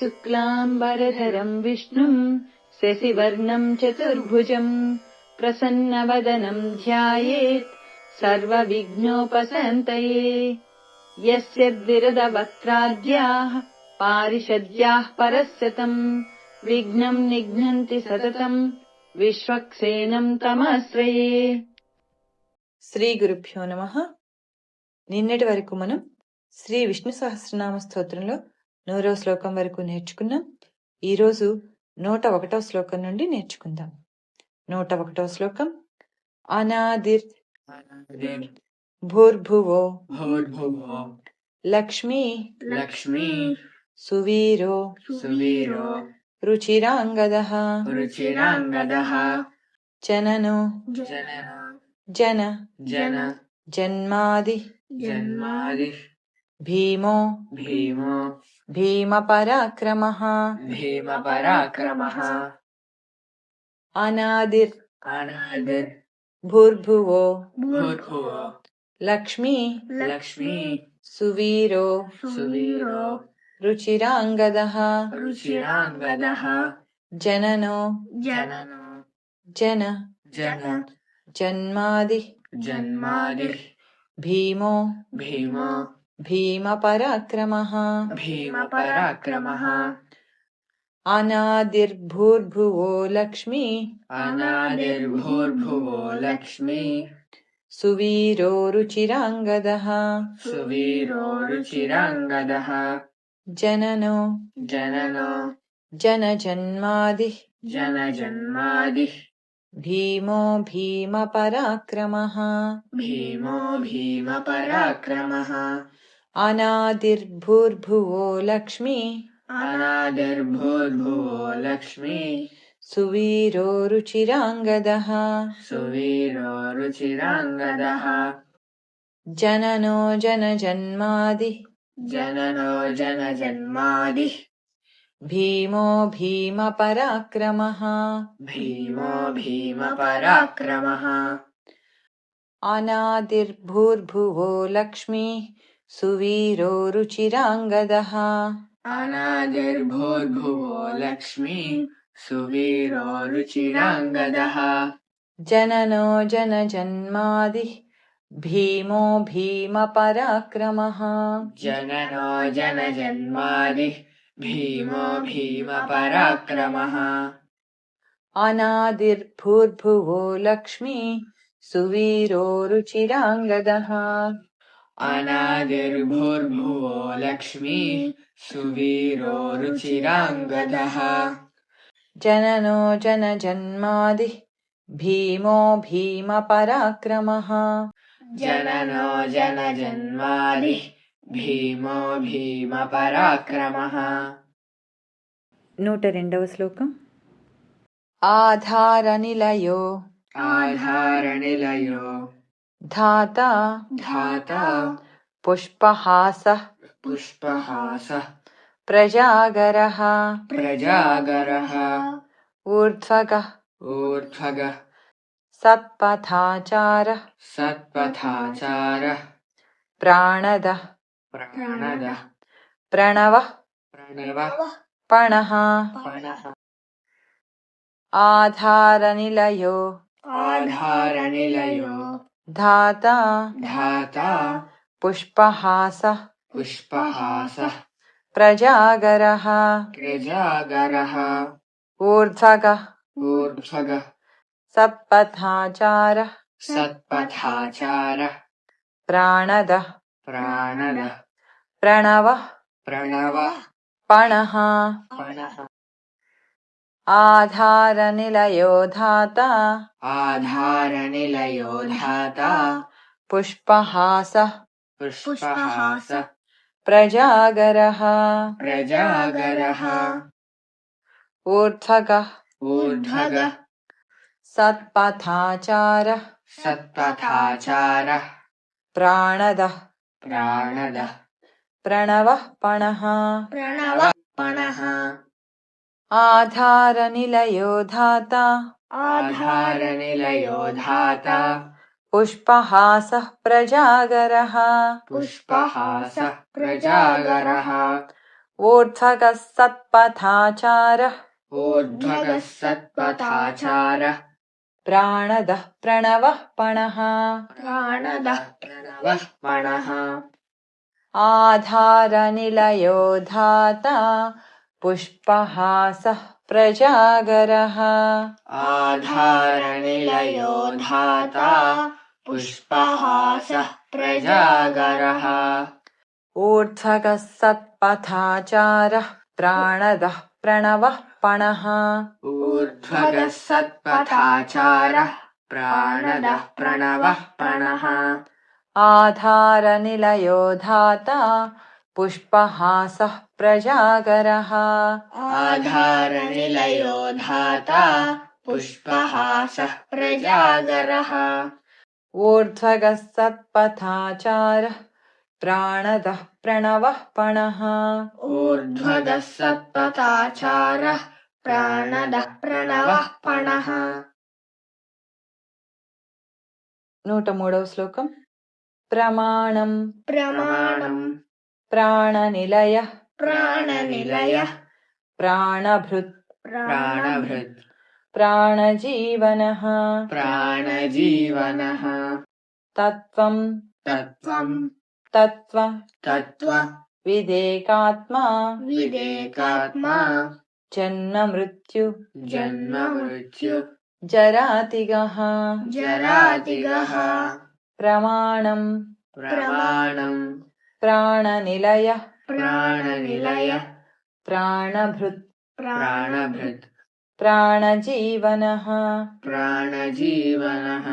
शुक्लाम्बरधरम् विष्णुम् शशिवर्णम् चतुर्भुजम् प्रसन्नवदनम् ध्यायेत् सर्वविघ्नोपशान्तये। यस्य द्विरदवक्त्राद्याः पारिषद्याः परस्यतम् विघ्नम् निघ्नन्ति सततम् विश्वक्सेनम् तमाश्रये। శ్రీ గురుభ్యో నమః. నిన్నటి వరకు మనం శ్రీ విష్ణు సహస్రనామ స్తోత్రంలో 100వ శ్లోకం వరకు నేర్చుకున్నాం. ఈరోజు 101వ శ్లోకం నుండి నేర్చుకుందాం. 101వ శ్లోకం. అనాదిర్ భూర్భువో లక్ష్మీ సువీరో రుచిరాంగదః జననో జన జన్మాది భీమో భీమపరాక్రమః అనాదిర్ భూర్భువో లక్ష్మీ సువీరో రుచిరాంగదః జననో జన జన్మాది భీమో భీమపరాక్రమః అనాదిర్భూర్భువో లక్ష్మీ సువీరో రుచిరాంగదః జననో జనజన్మాది భీమో భీమపరాక్రమః అనాదిర్భూర్భువో లక్ష్మీ సువీరో రుచిరాంగదః జననో జనజన్మాది భీమో భీమపరాక్రమః అనాదిర్భూర్భువో లక్ష్మీ సువీరో రుచిరాంగదః జననో జనజన్మాది భీమో భీమపరాక్రమః అనాదిర్భూర్భువో లక్ష్మీ సువీరో రుచిరాంగదః జననో జనజన్మాది భీమో భీమపరాక్రమః 102వ శ్లోకం. ఆధారనిలయో ధాతా పుష్పహాసః ప్రజాగరః ఊర్ధ్వగః సత్పథాచారః ప్రాణదః ప్రణవః పణః. ఆధారనిలయో ధాతా పుష్పహాసః ప్రజాగరః ఊర్ధ్వగః సత్పథాచారః ప్రాణదః ప్రణవః పణః. ఆధారనిలయో ధాతా పుష్పహాసః ప్రజాగరః ఊర్ధ్వగః సత్పథాచారః ప్రాణదః ప్రణవః పణః. ఆధారనిలయో ధాతా पुष्पहासः प्रजागरः ऊर्ध्वगः सत्पथाचारः ऊर्ध्वगः सत्पथाचारः प्राणदः प्रणवः पणः प्राणदः प्रणवः पणः आधारनिलयो धाता पुष्पहासः प्रजागरः आधारनिलयो धाता पुष्पहासः प्रजागरः ऊर्ध्वगः सत्पथाचारः प्राणदः प्रणवः पणः ऊर्ध्वगः सत्पथाचारः प्राणदः प्रणवः पणः आधारनिलयो धाता पुष्पहासः प्रजागरः आधारनिलयो धाता पुष्पहासः प्रजागरः ऊर्ध्वगः सत्पथाचारः प्राणदः प्रणवः पणः ऊर्ध्वगः सत्पथाचारः प्राणदः प्रणवः पणः 103వ శ్లోకం ప్రమాణం प्रमाणं ప్రాణనిలయః प्राणनिलयः ప్రాణభృత్ प्राणभृत् ప్రాణజీవనః प्राणजीवनः తత్వం तत्त्वं తత్వ तत्त्व విదేకాత్మా विदेकात्मा జన్మ మృత్యు जन्म मृत्यु జరాతిగః जरातिगः ప్రమాణం प्रमाणं ప్రాణనిలయః प्राणनिलयः ప్రాణభృత్ प्राणभृत् ప్రాణజీవనః प्राणजीवनः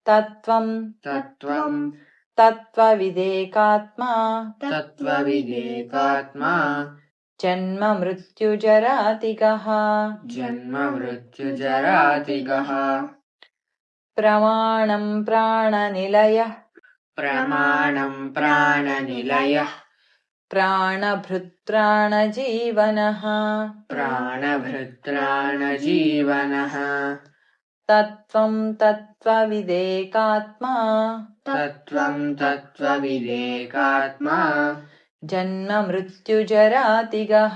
తత్వం तत्त्वं తత్వవిదేకాత్మా तत्त्वविदेकात्मा జన్మ మృత్యు జరాతిగః जन्म मृत्युजरातिगः ప్రమాణం ప్రాణనిలయః प्रमाणं प्राणनिलयः ప్రాణభృత్ ప్రాణజీవనః प्राणभृत्राणजीवनः తత్వం తత్వవిదేకాత్మా तत्त्वं तत्त्वविदेकात्मा జన్మ మృత్యు జరాతిగః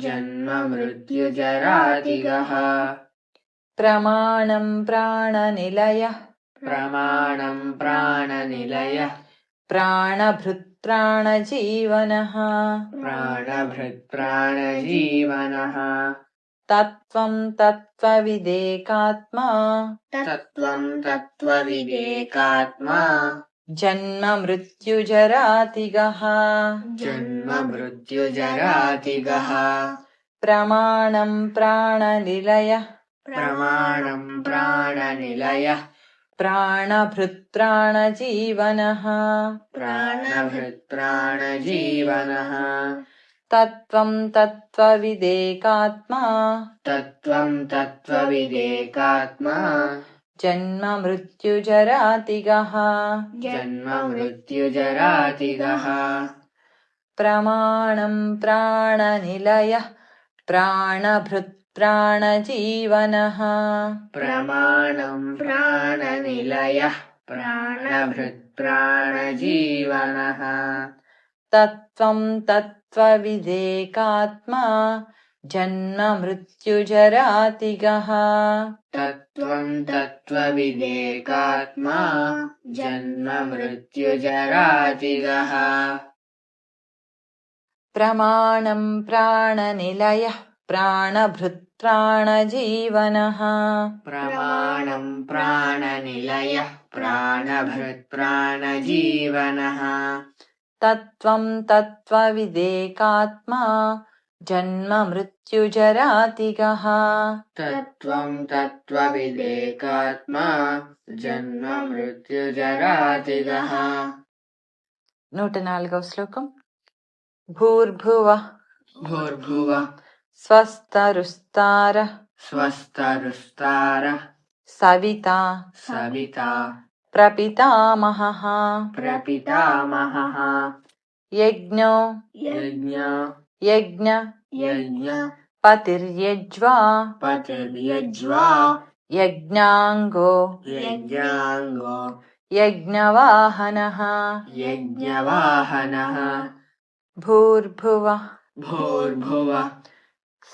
जन्म मृत्युजरातिगः ప్రమాణం ప్రాణనిలయః प्रमाणं प्राणनिलयः ప్రాణభృత్ ప్రాణజీవనః प्राणभृत्प्राणजीवनः తత్వం తత్వవిదేకాత్మా तत्त्वं तत्त्वविदेकात्मा జన్మ మృత్యు జరాతిగః जन्म मृत्युजरातिगः ప్రమాణం ప్రాణనిలయః प्रमाणं प्राणनिलयः ప్రాణభృత్ ప్రాణజీవనః प्राणभृत्प्राणजीवनः తత్వం తత్వవిదేకాత్మా तत्त्वं तत्त्वविदेकात्मा జన్మ మృత్యు జరాతిగః जन्म मृत्युजरातिगः ప్రమాణం ప్రాణనిలయః ప్రాణభృత్ ప్రాణజీవనః प्रमाणं प्राणनिलयः प्राणभृत्प्राणजीवनः తత్వం తత్వవిదేకాత్మా జన్మ మృత్యు జరాతిగః तत्त्वं तत्त्वविदेकात्मा जन्म मृत्युजरातिगः ప్రమాణం ప్రాణనిలయః ప్రాణభృత్ ప్రాణజీవనః प्रमाणं प्राणनिलयः प्राणभृत्प्राणजीवनः తత్వం తత్వవిదేకాత్మా జన్మ మృత్యు జరాతిగః तत्त्वं तत्त्वविदेकात्मा जन्म मृत्युजरातिगः 104వ శ్లోకం భూర్భువః भूर्भुवः స్వస్తరుస్తారః स्वस्तरुस्तारः సవితా सविता ప్రపితామహః प्रपितामहः యజ్ఞో यज्ञ యజ్ఞ यज्ञ పతిర్యజ్వా पतिर्यज्वा యజ్ఞాంగో यज्ञाङ्गो యజ్ఞవాహనః यज्ञवाहनः భూర్భువః भूर्भुवः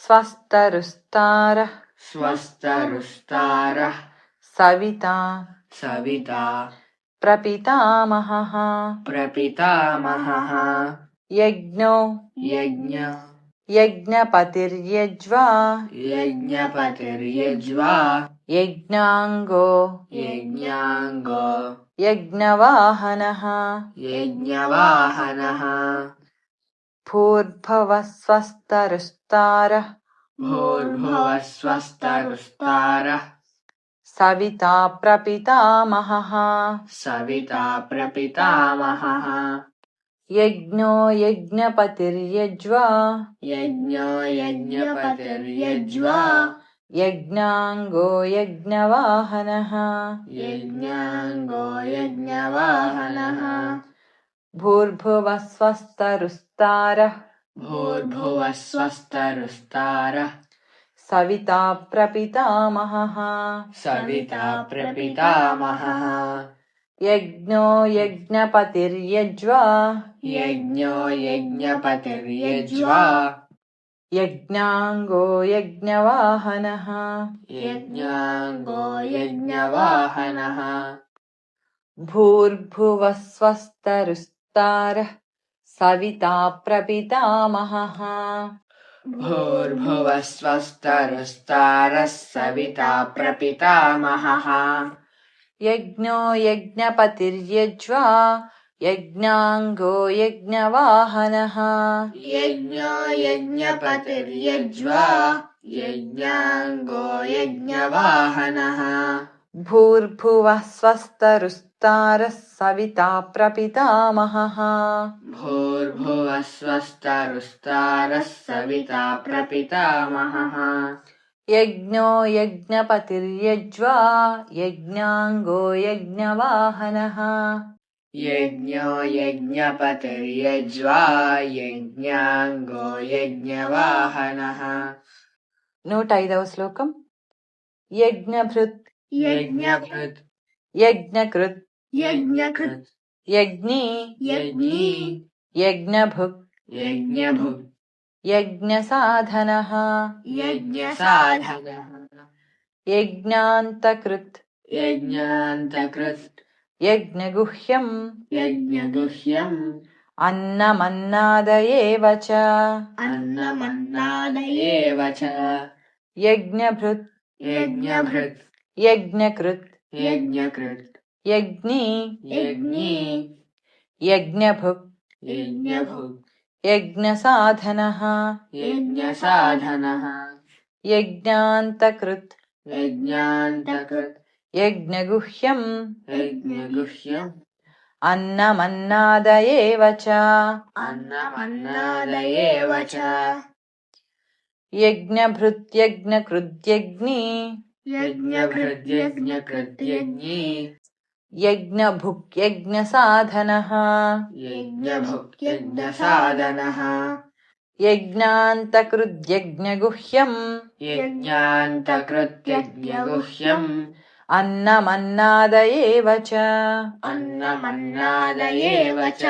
स्वस्तरुस्तारः स्वस्तरुस्तारः सविता सविता प्रपितामहः प्रपितामहः यज्ञो यज्ञ यज्ञपतिर्यज्वा यज्ञपतिर्यज्वा यज्ञाङ्गो यज्ञाङ्गो यज्ञवाहनः यज्ञवाहनः भूर्भुवः स्वस्तरुस्तारः भूर्भुवः स्वस्तरुस्तारः सविता प्रपितामहः सविता प्रपितामहः यज्ञो यज्ञपतिर्यज्वा यज्ञो यज्ञपतिर्यज्वा यज्ञाङ्गो यज्ञवाहनः यज्ञाङ्गो यज्ञवाहनः भूर्भुवः स्वस्तरुस्तारः भूर्भुवः स्वस्तरुस्तारः सविता प्रपितामहः सविता प्रपितामहः यज्ञो यज्ञपतिर्यज्वा यज्ञो यज्ञपतिर्यज्वा यज्ञाङ्गो यज्ञवाहनः यज्ञाङ्गो यज्ञवाहनः भूर्भुवः स्वस्तरुस्तारः सविता प्रपितामहः भूर्भुवः स्वस्तरुस्तारः सविता प्रपितामहः यज्ञो यज्ञपतिर्यज्वा यज्ञाङ्गो यज्ञवाहनः यज्ञो यज्ञपतिर्यज्वा यज्ञाङ्गो यज्ञवाहनः भूर्भुवः स्वस्तरुस्तारः सविता प्रपितामहः भूर्भुवः स्वस्तरुस्तारः सविता प्रपितामहः यज्ञो यज्ञपतिर्यज्वा यज्ञाङ्गो यज्ञवाहनः यज्ञो यज्ञपतिर्यज्वा यज्ञाङ्गो यज्ञवाहनः 105వ శ్లోకం यज्ञभृत् यज्ञभृत् यज्ञकृत् यज्ञकृत् यज्ञी यज्ञी यज्ञभुक् यज्ञभुक् यज्ञसाधनः यज्ञसाधनः यज्ञान्तकृत् यज्ञान्तकृत् यज्ञगुह्यम् यज्ञगुह्यम् अन्नमन्नादयेव च अन्नमन्नादयेव च यज्ञभृत् यज्ञभृत् यज्ञकृत् यज्ञकृत् यज्ञी यज्ञी यज्ञभुक् यज्ञभुक् यज्ञसाधनः यज्ञसाधनः यज्ञान्तकृत् यज्ञान्तकृत् यज्ञगुह्यम् यज्ञगुह्यम् अन्नमन्नादयेव च अन्नमन्नादयेव च यज्ञभृत् यज्ञकृत् यज्ञी यज्ञभृत् यज्ञकृत् यज्ञी यज्ञभुक् यज्ञसाधनः यज्ञभुक् यज्ञसाधनः यज्ञान्तकृत् यज्ञगुह्यम् यज्ञान्तकृत् यज्ञगुह्यम् अन्नमन्नादयेव च अन्नमन्नादयेव च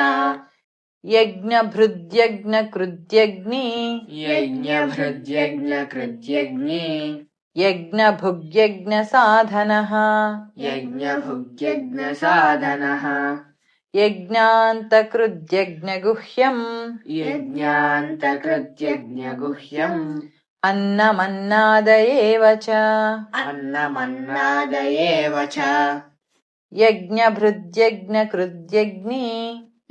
यज्ञभृत् यज्ञकृत् यज्ञी यज्ञभृत् यज्ञकृत् यज्ञी यज्ञभुक् यज्ञसाधनः यज्ञभुक् यज्ञसाधनः यज्ञान्तकृत् यज्ञगुह्यम् यज्ञान्तकृत् यज्ञगुह्यम् अन्नमन्नादयेव च अन्नमन्नादयेव च यज्ञभृत् यज्ञकृत् यज्ञी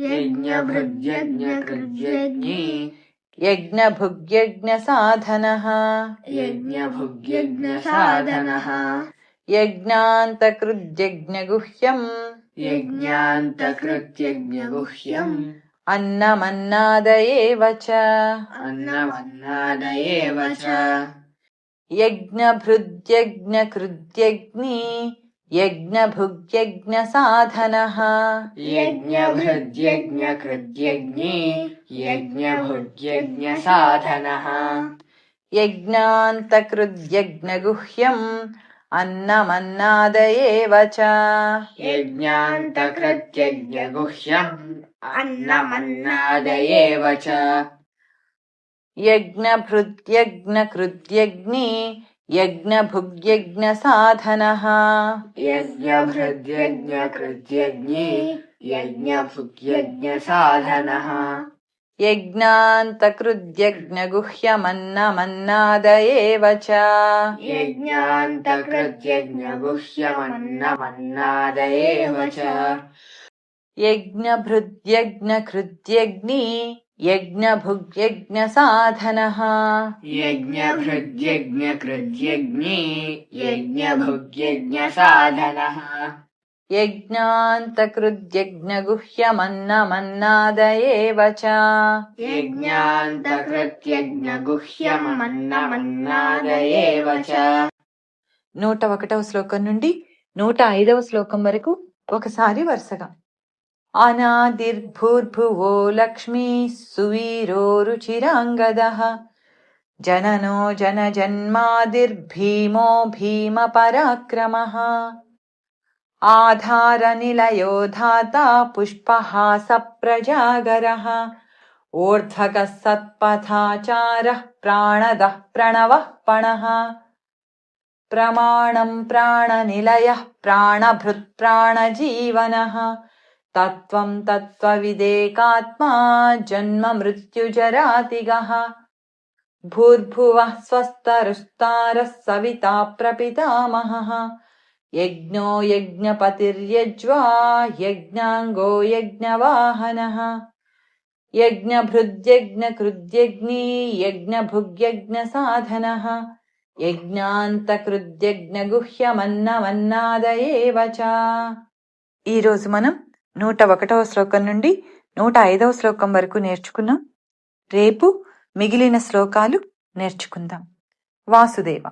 यज्ञभृत् यज्ञकृत् यज्ञी यज्ञभुक् यज्ञसाधनः यज्ञभुक् यज्ञसाधनः यज्ञान्तकृत् यज्ञगुह्यम् यज्ञान्तकृत् यज्ञगुह्यम् अन्नमन्नादयेव च अन्नमन्नादयेव च यज्ञभृत् यज्ञकृत् यज्ञी यज्ञभुक् यज्ञसाधनः यज्ञभृत् यज्ञकृत् यज्ञी यज्ञभुक् यज्ञसाधनः यज्ञान्तकृत् यज्ञगुह्यम् अन्नमन्नादयेव च यज्ञान्तकृत् यज्ञगुह्यम् अन्नमन्नादयेव च यज्ञभृद्यज्ञकृद्यज्ञी यज्ञभुग्यज्ञसाधनः यज्ञभृद्यज्ञकृद्यज्ञी यज्ञभुग्यज्ञसाधनः यज्ञान्तकृद्यज्ञगुह्यमन्नमन्नाद एव च यज्ञान्तकृत्यज्ञगुह्यमन्नमन्नाद एव च यज्ञभृद्यज्ञकृद्यज्ञी यज्ञभुग्यज्ञसाधनः यज्ञभृद्यज्ञकृद्यज्ञी यज्ञभुग्यज्ञसाधनः यज्ञान्तकृद्यज्ञगुह्यमन्नमन्नाद एव च यज्ञान्तकृत्यज्ञगुह्यमन्नमन्नाद एव च 101వ శ్లోకం నుండి 105వ శ్లోకం వరకు ఒకసారి వరుసగా. అనాదిర్భూర్భువో లక్ష్మీ సువీరో రుచిరాంగదః జననో జనజన్మాదిర్భీమో భీమపరాక్రమః ఆధారనిలయో ధాతా పుష్పహాస ప్రజాగరః ఊర్ధ్వకः సత్పథాచారः ప్రాణదః ప్రణవః పణః ప్రమాణం ప్రాణనిలయః ప్రాణభృత్ ప్రాణజీవనః తత్వం తత్వవిదేకాత్మా జన్మ మృత్యుజరాతిగః భూర్భువః స్వస్తరుస్తారः సవితా ప్రపితామహः యజ్ఞో యజ్ఞపతిర్యజ్వా యజ్ఞాంగో యజ్ఞవాహనः యజ్ఞభృద్యజ్ఞకృద్యజ్ఞీ యజ్ఞభుగ్యజ్ఞసాధనः యజ్ఞాంతకృద్యజ్ఞగుహ్యమన్నమన్నాద ఏవ చ. ఈరోజు మనం 101వ శ్లోకం నుండి 105వ శ్లోకం వరకు నేర్చుకున్నాం. రేపు మిగిలిన శ్లోకాలు నేర్చుకుందాం. వాసుదేవ.